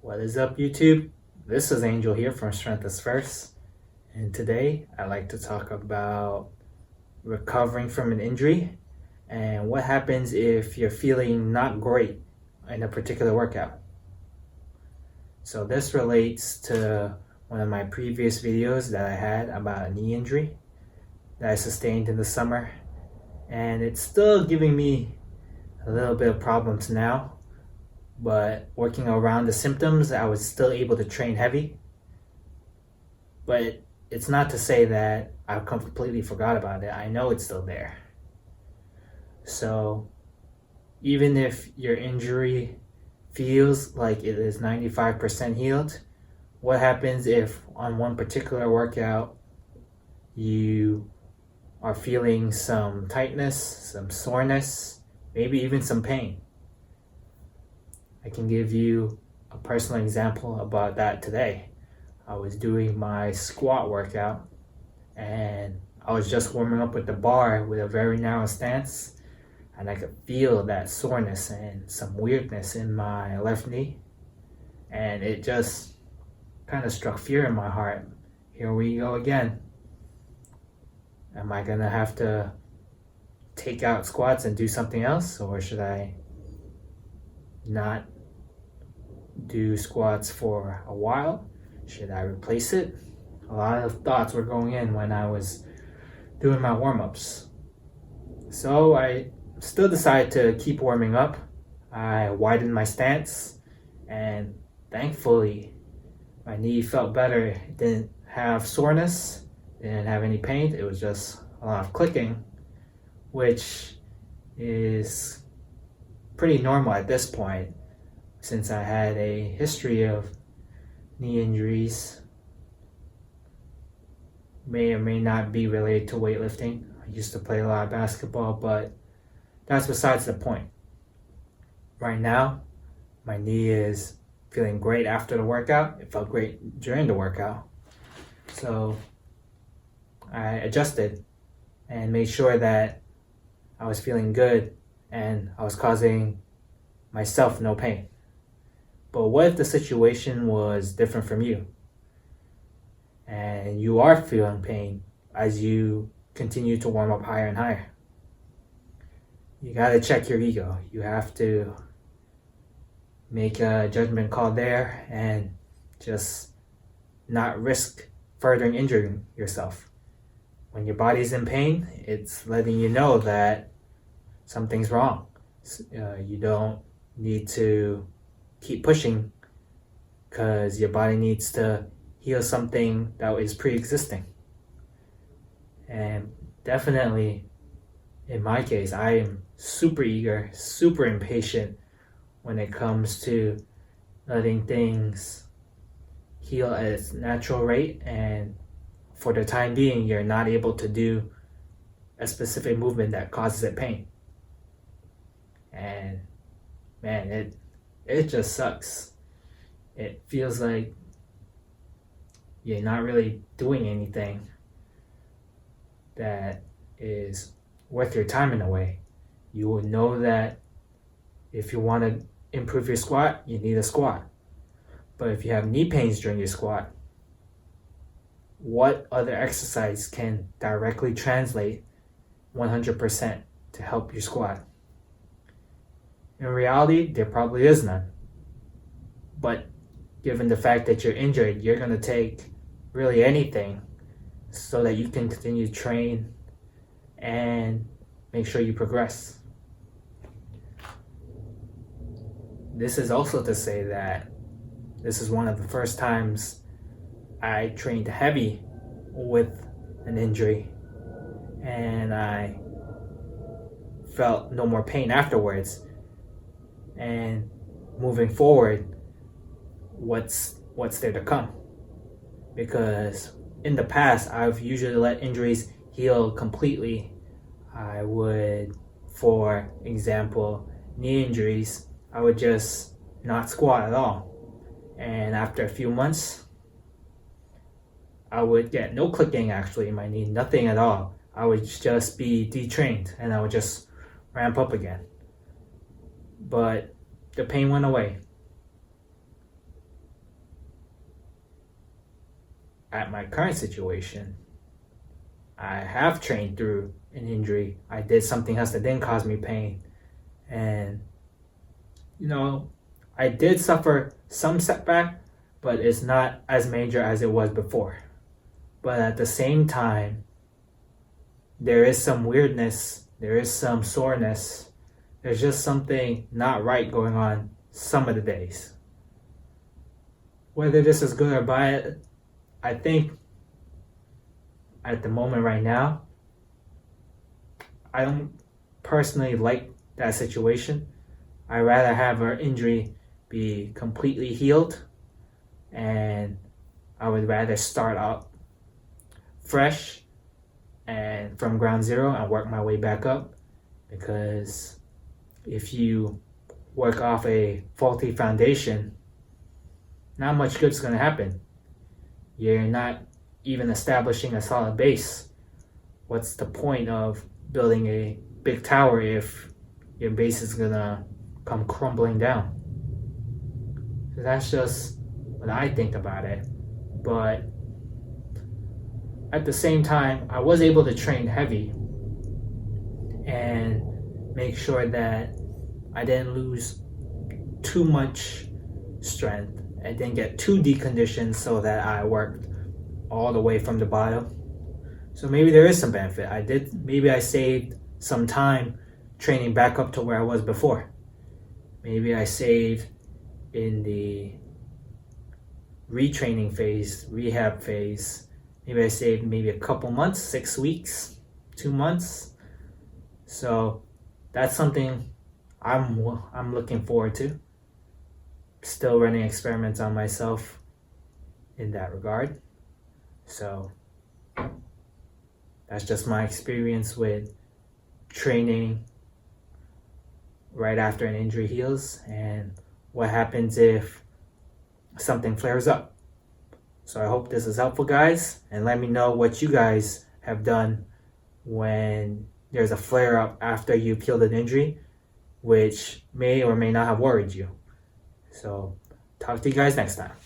What is up, YouTube? This is Angel here from Strengthisfirst, and today I'd like to talk about recovering from an injury and what happens if you're feeling not great in a particular workout. So this relates to one of my previous videos that I had about a knee injury that I sustained in the summer, and it's still giving me a little bit of problems now. But working around the symptoms, I was still able to train heavy. But it's not to say that I completely forgot about it. I know it's still there. So even if your injury feels like it is 95% healed, what happens if on one particular workout you are feeling some tightness, some soreness, maybe even some pain? I can give you a personal example about that today. I was doing my squat workout and I was just warming up with the bar with a very narrow stance, and I could feel that soreness and some weirdness in my left knee, and it just kind of struck fear in my heart. Here we go again. Am I gonna have to take out squats and do something else, or should I not do squats for a while? Should I replace it? A lot of thoughts were going in when I was doing my warm-ups. So I still decided to keep warming up. I widened my stance, and thankfully my knee felt better. It didn't have soreness, didn't have any pain. It was just a lot of clicking, which is pretty normal at this point, since I had a history of knee injuries. May or may not be related to weightlifting. I used to play a lot of basketball, but that's besides the point. Right now, my knee is feeling great after the workout. It felt great during the workout. So I adjusted and made sure that I was feeling good and I was causing myself no pain. But what if the situation was different from you and you are feeling pain as you continue to warm up higher and higher? You gotta check your ego. You have to make a judgment call there and just not risk furthering injuring yourself. When your body's in pain, it's letting you know that something's wrong. You don't need to keep pushing because your body needs to heal something that is pre-existing. And definitely in my case, I am super eager, super impatient when it comes to letting things heal at its natural rate, and for the time being you're not able to do a specific movement that causes it pain. And man, it just sucks. It feels like you're not really doing anything that is worth your time in a way. You will know that if you want to improve your squat, you need a squat. But if you have knee pains during your squat, what other exercise can directly translate 100% to help your squat? In reality, there probably is none. But given the fact that you're injured, you're going to take really anything so that you can continue to train and make sure you progress. This is also to say that this is one of the first times I trained heavy with an injury, and I felt no more pain afterwards. And moving forward, what's there to come? Because in the past, I've usually let injuries heal completely. I would, for example, knee injuries, I would just not squat at all. And after a few months, I would get no clicking actually in my knee, nothing at all. I would just be detrained and I would just ramp up again. But the pain went away. at my current situation, I have trained through an injury. I did something else that didn't cause me pain. And, I did suffer some setback, but it's not as major as it was before. But at the same time, there is some weirdness, there is some soreness, there's just something not right going on some of the days. Whether this is good or bad, I think at the moment right now, I don't personally like that situation. I'd rather have our injury be completely healed, and I would rather start out fresh and from ground zero and work my way back up, because if you work off a faulty foundation, not much good's going to happen. You're not even establishing a solid base. What's the point of building a big tower if your base is going to come crumbling down? So that's just what I think about it. But at the same time, I was able to train heavy and make sure that I didn't lose too much strength. I didn't get too deconditioned so that I worked all the way from the bottom. So maybe there is some benefit. Maybe I saved some time training back up to where I was before. Maybe I saved in the retraining phase, rehab phase. Maybe I saved maybe a couple months, 6 weeks, 2 months. So that's something I'm looking forward to. Still running experiments on myself in that regard. So that's just my experience with training right after an injury heals, and what happens if something flares up. So I hope this is helpful, guys, and let me know what you guys have done when there's a flare up after you've healed an injury, which may or may not have worried you. So talk to you guys next time.